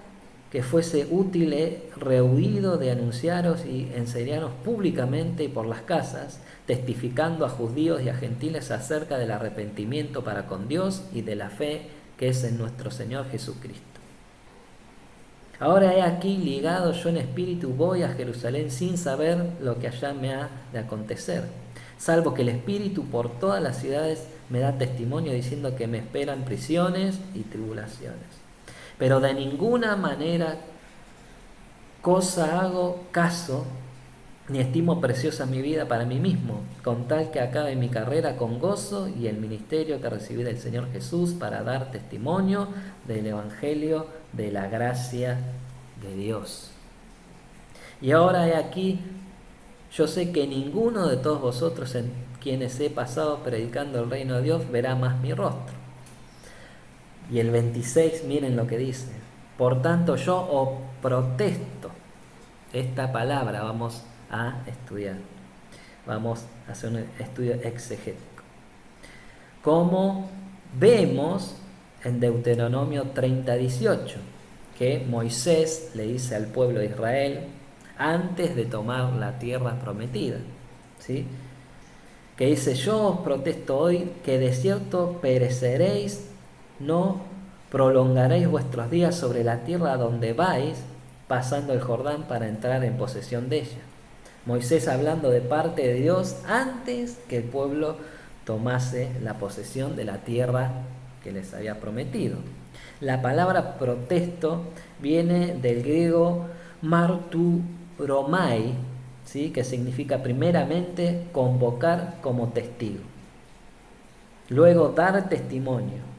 que fuese útil he rehuido de anunciaros y enseñaros públicamente y por las casas, testificando a judíos y a gentiles acerca del arrepentimiento para con Dios y de la fe que es en nuestro Señor Jesucristo. Ahora he aquí ligado yo en espíritu, voy a Jerusalén sin saber lo que allá me ha de acontecer, salvo que el Espíritu por todas las ciudades me da testimonio diciendo que me esperan prisiones y tribulaciones. Pero de ninguna manera cosa hago caso, ni estimo preciosa mi vida para mí mismo, con tal que acabe mi carrera con gozo y el ministerio que recibí del Señor Jesús para dar testimonio del Evangelio de la gracia de Dios. Y ahora he aquí, yo sé que ninguno de todos vosotros en quienes he pasado predicando el reino de Dios verá más mi rostro. Y el 26, miren lo que dice. Por tanto yo os protesto. Esta palabra vamos a estudiar. Vamos a hacer un estudio exegético. Como vemos en Deuteronomio 30:18, que Moisés le dice al pueblo de Israel antes de tomar la tierra prometida, ¿sí? Que dice, yo os protesto hoy que de cierto pereceréis, no prolongaréis vuestros días sobre la tierra donde vais, pasando el Jordán para entrar en posesión de ella. Moisés hablando de parte de Dios antes que el pueblo tomase la posesión de la tierra que les había prometido. La palabra protesto viene del griego marturomai, ¿sí? Que significa primeramente convocar como testigo, luego dar testimonio.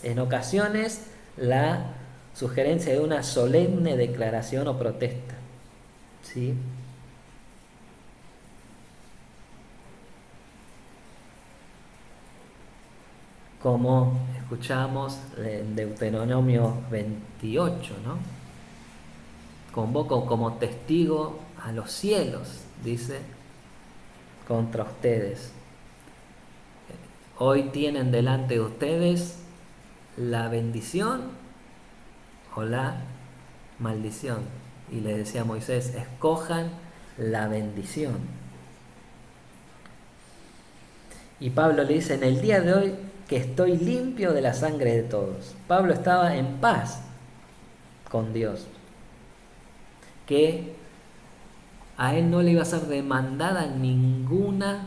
En ocasiones, la sugerencia de una solemne declaración o protesta. ¿sí? Como escuchamos en Deuteronomio 28, ¿no? Convoco como testigo a los cielos, dice, contra ustedes. Hoy tienen delante de ustedes la bendición o la maldición. Y le decía a Moisés, escojan la bendición. Y Pablo le dice, en el día de hoy que estoy limpio de la sangre de todos. Pablo estaba en paz con Dios, que a él no le iba a ser demandada ninguna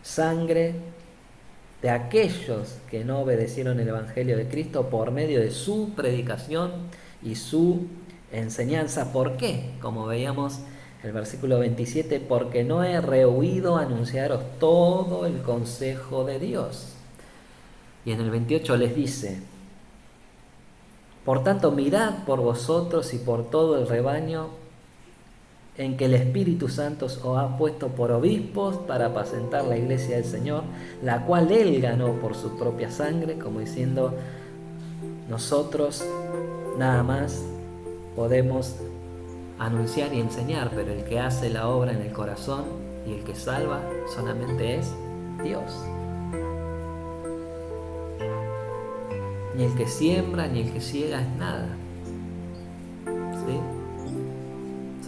sangre de aquellos que no obedecieron el Evangelio de Cristo por medio de su predicación y su enseñanza. ¿Por qué? Como veíamos el versículo 27, porque no he rehuido anunciaros todo el consejo de Dios. Y en el 28 les dice, por tanto mirad por vosotros y por todo el rebaño en que el Espíritu Santo os ha puesto por obispos para apacentar la iglesia del Señor, la cual Él ganó por su propia sangre, como diciendo, nosotros nada más podemos anunciar y enseñar, pero el que hace la obra en el corazón y el que salva solamente es Dios. Ni el que siembra ni el que ciega es nada, ¿sí?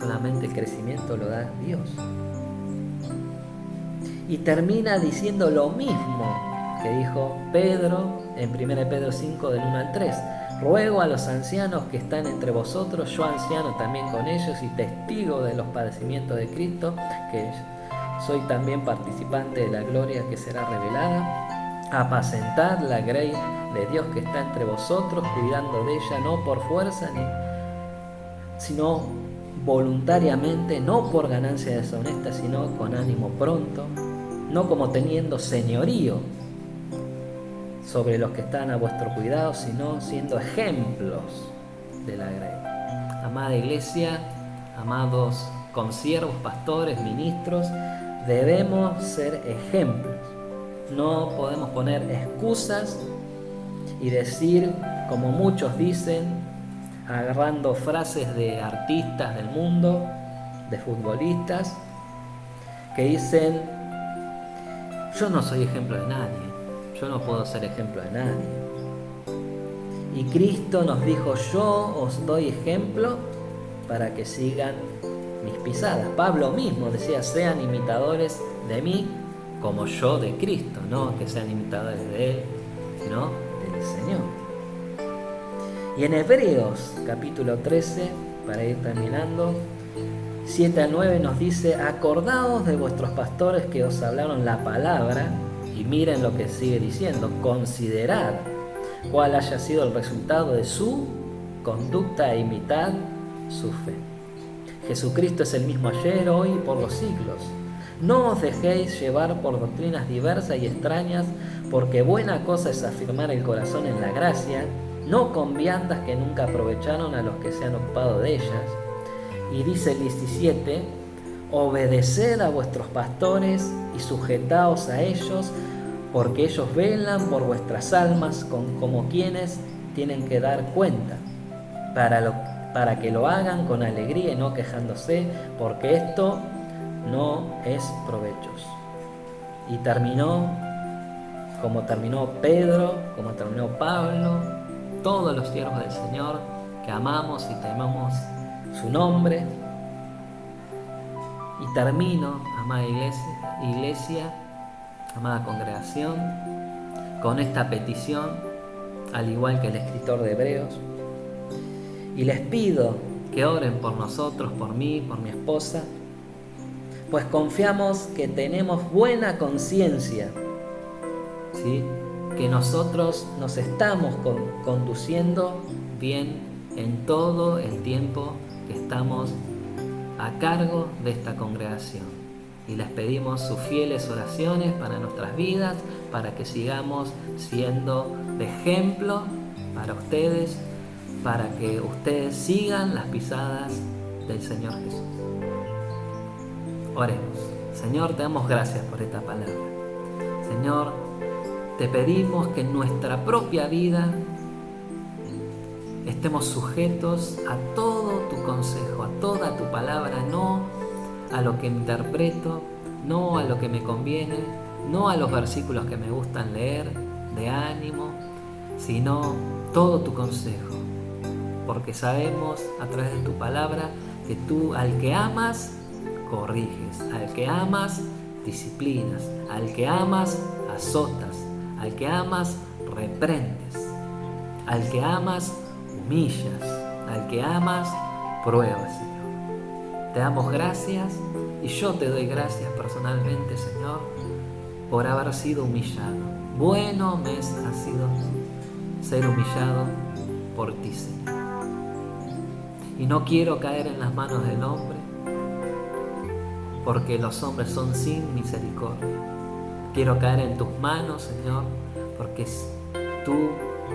Solamente el crecimiento lo da Dios. Y termina diciendo lo mismo que dijo Pedro en 1 Pedro 5 del 1 al 3. Ruego a los ancianos que están entre vosotros, yo anciano también con ellos y testigo de los padecimientos de Cristo, que soy también participante de la gloria que será revelada, apacentar la grey de Dios que está entre vosotros, cuidando de ella no por fuerza, sino voluntariamente, no por ganancia deshonesta, sino con ánimo pronto, no como teniendo señorío sobre los que están a vuestro cuidado, sino siendo ejemplos de la grey. Amada iglesia, amados consiervos, pastores, ministros, debemos ser ejemplos. No podemos poner excusas y decir, como muchos dicen, agarrando frases de artistas del mundo, de futbolistas, que dicen, yo no soy ejemplo de nadie. Yo no puedo ser ejemplo de nadie. Y Cristo nos dijo, yo os doy ejemplo para que sigan mis pisadas. Pablo mismo decía, sean imitadores de mí como yo de Cristo. No que sean imitadores de Él, sino del Señor. Y en Hebreos capítulo 13, para ir terminando, 7 al 9 nos dice, acordaos de vuestros pastores que os hablaron la palabra. Y miren lo que sigue diciendo, considerad cuál haya sido el resultado de su conducta e imitad su fe. Jesucristo es el mismo ayer, hoy y por los siglos. No os dejéis llevar por doctrinas diversas y extrañas, porque buena cosa es afirmar el corazón en la gracia, no con viandas que nunca aprovecharon a los que se han ocupado de ellas. Y dice el 17, obedeced a vuestros pastores y sujetaos a ellos, porque ellos velan por vuestras almas como quienes tienen que dar cuenta, para que lo hagan con alegría y no quejándose, porque esto no es provechoso. Y terminó como terminó Pedro, como terminó Pablo, todos los siervos del Señor que amamos y tememos su nombre. Y termino, amada iglesia, amada congregación, con esta petición, al igual que el escritor de Hebreos. Y les pido que oren por nosotros, por mí, por mi esposa, pues confiamos que tenemos buena conciencia, ¿sí? Que nosotros nos estamos conduciendo bien en todo el tiempo que estamos a cargo de esta congregación. Y les pedimos sus fieles oraciones para nuestras vidas, para que sigamos siendo de ejemplo para ustedes, para que ustedes sigan las pisadas del Señor Jesús. Oremos. Señor, te damos gracias por esta palabra. Señor, te pedimos que en nuestra propia vida estemos sujetos a todo tu consejo, a toda tu palabra, no a lo que interpreto, no a lo que me conviene, no a los versículos que me gustan leer de ánimo, sino todo tu consejo, porque sabemos a través de tu palabra que tú al que amas corriges, al que amas disciplinas, al que amas azotas, al que amas reprendes, al que amas humillas, al que amas pruebas, Señor. Te damos gracias y yo te doy gracias personalmente, Señor, por haber sido humillado. Bueno me ha sido ser humillado por ti, Señor. Y no quiero caer en las manos del hombre, porque los hombres son sin misericordia. Quiero caer en tus manos, Señor, porque tú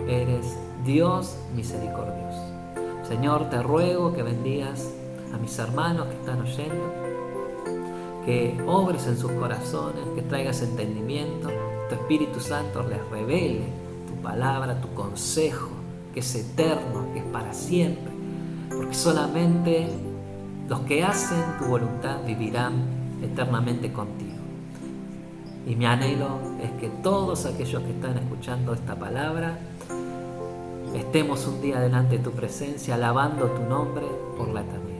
eres Dios misericordioso. Señor, te ruego que bendigas a mis hermanos que están oyendo, que obres en sus corazones, que traigas entendimiento, tu Espíritu Santo les revele tu palabra, tu consejo, que es eterno, que es para siempre, porque solamente los que hacen tu voluntad vivirán eternamente contigo. Y mi anhelo es que todos aquellos que están escuchando esta palabra estemos un día delante de tu presencia alabando tu nombre por la eternidad.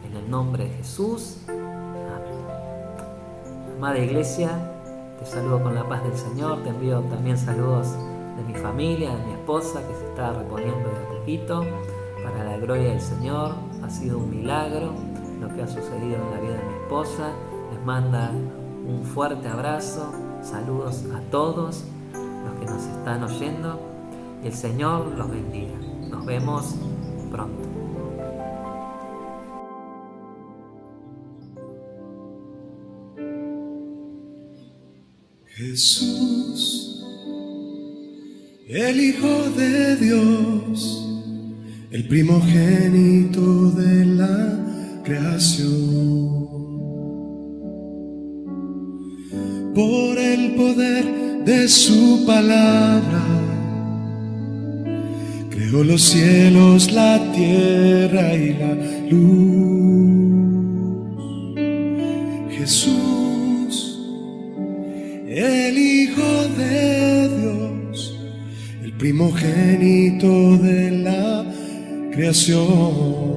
En el nombre de Jesús. Amén. Amada Iglesia, te saludo con la paz del Señor. Te envío también saludos de mi familia, de mi esposa que se está reponiendo de a poquito. Para la gloria del Señor, ha sido un milagro lo que ha sucedido en la vida de mi esposa. Les manda un fuerte abrazo, saludos a todos los que nos están oyendo y el Señor los bendiga. Nos vemos pronto. Jesús, el Hijo de Dios, el primogénito de la creación. Por el poder de su palabra, creó los cielos, la tierra y la luz. Jesús, el Hijo de Dios, el primogénito de la creación.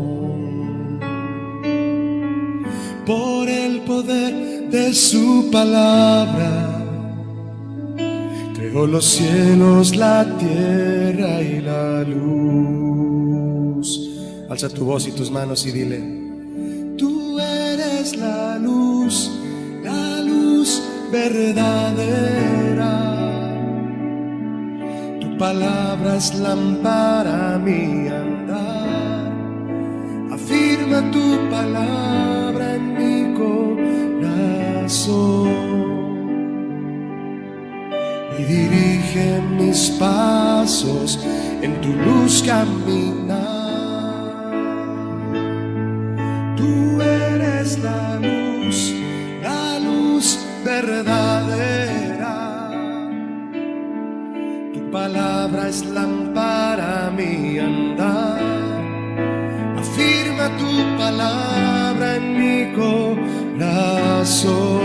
Por el poder de su palabra, creó los cielos, la tierra y la luz. Alza tu voz y tus manos y dile: tú eres la luz verdadera. Tu palabra es lámpara a mi andar. Afirma tu palabra en mi corazón y dirige mis pasos en tu luz caminar. Tú eres la luz verdadera. Tu palabra es lámpara a mi andar. Afirma tu palabra en mi corazón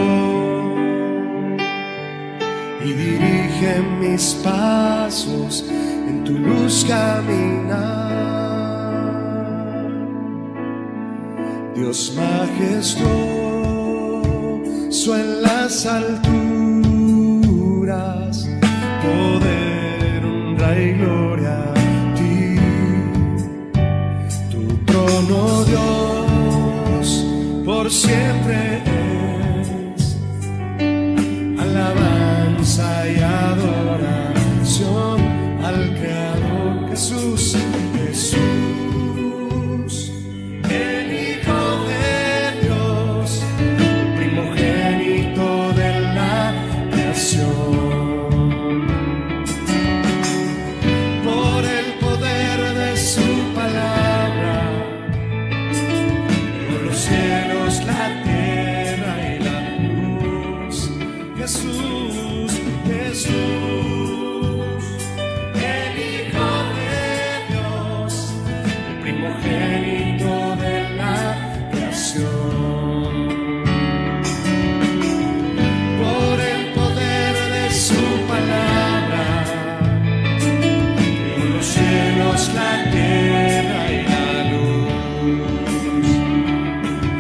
y dirige mis pasos en tu luz caminar. Dios majestuoso en las alturas, poder, honra y gloria a ti. Tu trono, Dios, por siempre es alabanza y adoración al Creador. Jesús, Jesús, el Hijo de Dios, primogénito de la creación. Por el poder de su palabra, Jesús, Jesús, el Hijo de Dios, el primogénito de la creación. Por el poder de su palabra, creó los cielos, la tierra y la luz.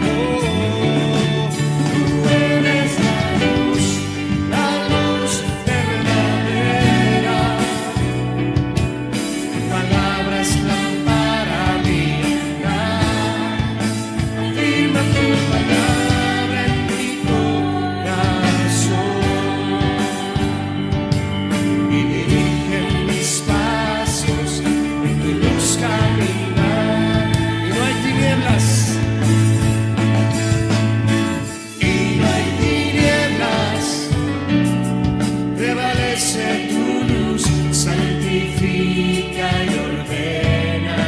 Oh, tú eres la luz verdadera. Tu palabra es lámpara a mi andar. Afirma tu palabra en mi corazón y dirige mis pasos en tu luz caminar. Y no hay tinieblas, y no hay tinieblas, prevalece tu luz, santifica y ordena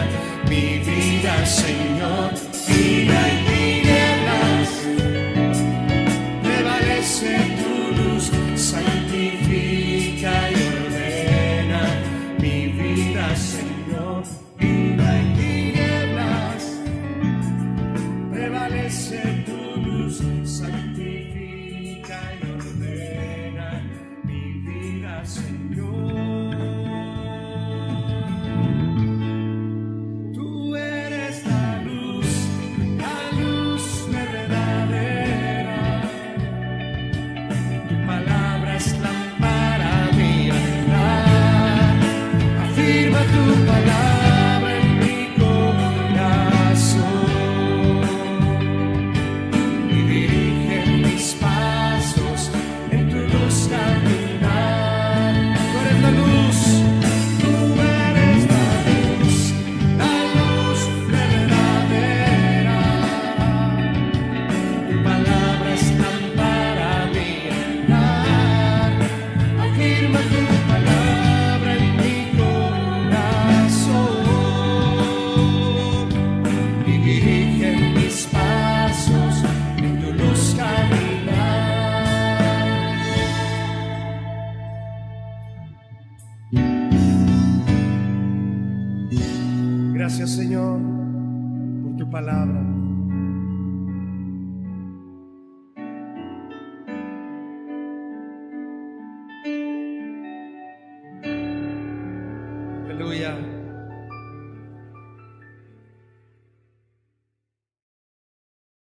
mi vida, Señor. Y no hay tinieblas, prevalece tu luz, santifica y ordena mi vida, Señor. Y no hay tinieblas, prevalece tu luz, santifica y ordena mi vida, Señor. Tú eres la luz verdadera. Tu palabra es lámpara a mi andar. Afirma tu palabra en mi corazón y dirige mis pasos en tu luz caminar. Tú eres la luz, tú eres la luz verdadera. Tu palabra es lámpara a mi andar. Afirma tu palabra en mi corazón y dirige mis pasos en tu luz caminar. Gracias, Señor, por tu palabra. Aleluya.